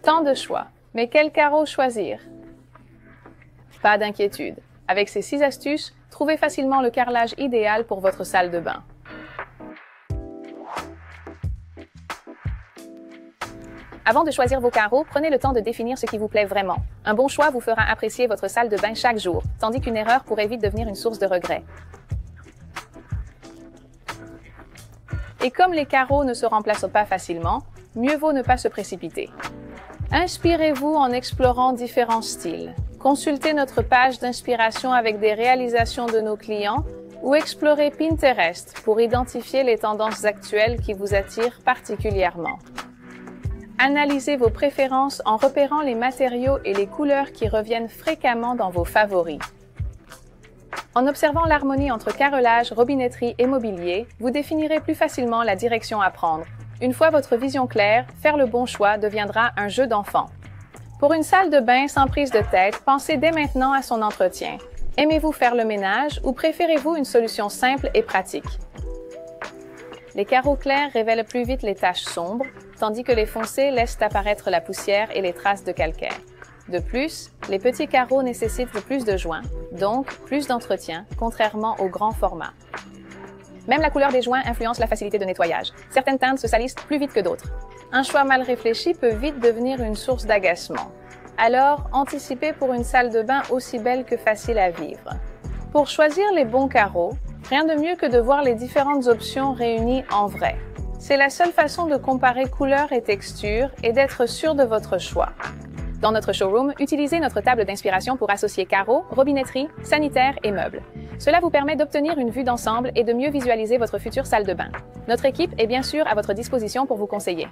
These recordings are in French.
Tant de choix, mais quel carreau choisir? Pas d'inquiétude. Avec ces 6 astuces, trouvez facilement le carrelage idéal pour votre salle de bain. Avant de choisir vos carreaux, prenez le temps de définir ce qui vous plaît vraiment. Un bon choix vous fera apprécier votre salle de bain chaque jour, tandis qu'une erreur pourrait vite devenir une source de regret. Et comme les carreaux ne se remplacent pas facilement, mieux vaut ne pas se précipiter. Inspirez-vous en explorant différents styles. Consultez notre page d'inspiration avec des réalisations de nos clients ou explorez Pinterest pour identifier les tendances actuelles qui vous attirent particulièrement. Analysez vos préférences en repérant les matériaux et les couleurs qui reviennent fréquemment dans vos favoris. En observant l'harmonie entre carrelage, robinetterie et mobilier, vous définirez plus facilement la direction à prendre. Une fois votre vision claire, faire le bon choix deviendra un jeu d'enfant. Pour une salle de bain sans prise de tête, pensez dès maintenant à son entretien. Aimez-vous faire le ménage ou préférez-vous une solution simple et pratique? Les carreaux clairs révèlent plus vite les taches sombres, tandis que les foncés laissent apparaître la poussière et les traces de calcaire. De plus, les petits carreaux nécessitent plus de joints, donc plus d'entretien, contrairement au grand format. Même la couleur des joints influence la facilité de nettoyage. Certaines teintes se salissent plus vite que d'autres. Un choix mal réfléchi peut vite devenir une source d'agacement. Alors, anticipez pour une salle de bain aussi belle que facile à vivre. Pour choisir les bons carreaux, rien de mieux que de voir les différentes options réunies en vrai. C'est la seule façon de comparer couleurs et textures et d'être sûr de votre choix. Dans notre showroom, utilisez notre table d'inspiration pour associer carreaux, robinetterie, sanitaire et meubles. Cela vous permet d'obtenir une vue d'ensemble et de mieux visualiser votre future salle de bain. Notre équipe est bien sûr à votre disposition pour vous conseiller.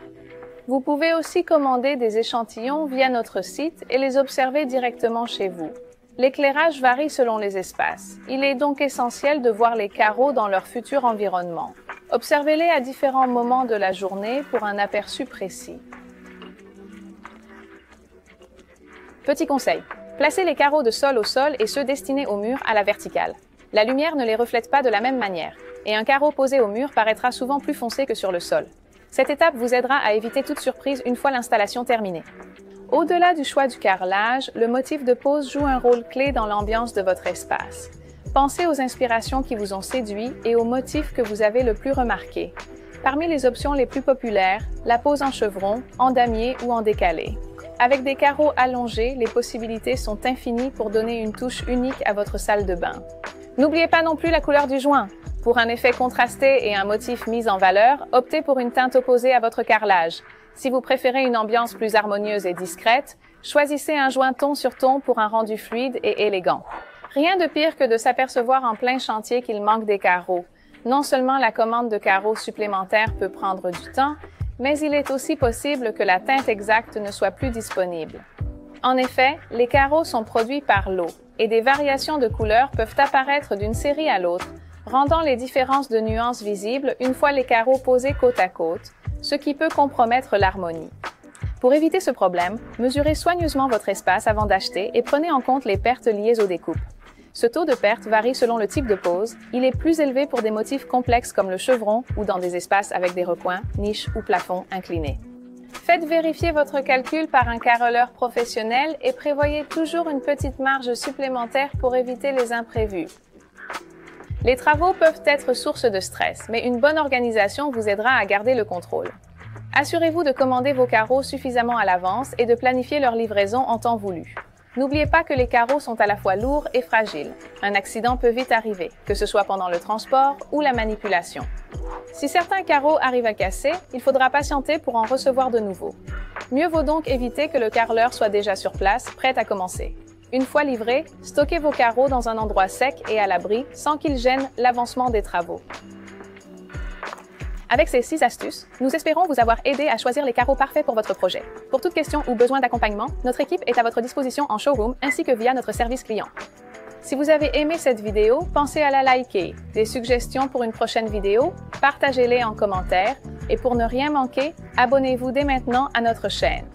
Vous pouvez aussi commander des échantillons via notre site et les observer directement chez vous. L'éclairage varie selon les espaces. Il est donc essentiel de voir les carreaux dans leur futur environnement. Observez-les à différents moments de la journée pour un aperçu précis. Petit conseil, placez les carreaux de sol au sol et ceux destinés au mur à la verticale. La lumière ne les reflète pas de la même manière, et un carreau posé au mur paraîtra souvent plus foncé que sur le sol. Cette étape vous aidera à éviter toute surprise une fois l'installation terminée. Au-delà du choix du carrelage, le motif de pose joue un rôle clé dans l'ambiance de votre espace. Pensez aux inspirations qui vous ont séduit et aux motifs que vous avez le plus remarqués. Parmi les options les plus populaires, la pose en chevron, en damier ou en décalé. Avec des carreaux allongés, les possibilités sont infinies pour donner une touche unique à votre salle de bain. N'oubliez pas non plus la couleur du joint. Pour un effet contrasté et un motif mis en valeur, optez pour une teinte opposée à votre carrelage. Si vous préférez une ambiance plus harmonieuse et discrète, choisissez un joint ton sur ton pour un rendu fluide et élégant. Rien de pire que de s'apercevoir en plein chantier qu'il manque des carreaux. Non seulement la commande de carreaux supplémentaires peut prendre du temps, mais il est aussi possible que la teinte exacte ne soit plus disponible. En effet, les carreaux sont produits par lot et des variations de couleurs peuvent apparaître d'une série à l'autre, rendant les différences de nuances visibles une fois les carreaux posés côte à côte, ce qui peut compromettre l'harmonie. Pour éviter ce problème, mesurez soigneusement votre espace avant d'acheter et prenez en compte les pertes liées aux découpes. Ce taux de perte varie selon le type de pose. Il est plus élevé pour des motifs complexes comme le chevron ou dans des espaces avec des recoins, niches ou plafonds inclinés. Faites vérifier votre calcul par un carreleur professionnel et prévoyez toujours une petite marge supplémentaire pour éviter les imprévus. Les travaux peuvent être source de stress, mais une bonne organisation vous aidera à garder le contrôle. Assurez-vous de commander vos carreaux suffisamment à l'avance et de planifier leur livraison en temps voulu. N'oubliez pas que les carreaux sont à la fois lourds et fragiles. Un accident peut vite arriver, que ce soit pendant le transport ou la manipulation. Si certains carreaux arrivent à casser, il faudra patienter pour en recevoir de nouveaux. Mieux vaut donc éviter que le carreleur soit déjà sur place, prêt à commencer. Une fois livrés, stockez vos carreaux dans un endroit sec et à l'abri sans qu'ils gênent l'avancement des travaux. Avec ces 6 astuces, nous espérons vous avoir aidé à choisir les carreaux parfaits pour votre projet. Pour toute question ou besoin d'accompagnement, notre équipe est à votre disposition en showroom ainsi que via notre service client. Si vous avez aimé cette vidéo, pensez à la liker. Des suggestions pour une prochaine vidéo, partagez-les en commentaire et pour ne rien manquer, abonnez-vous dès maintenant à notre chaîne.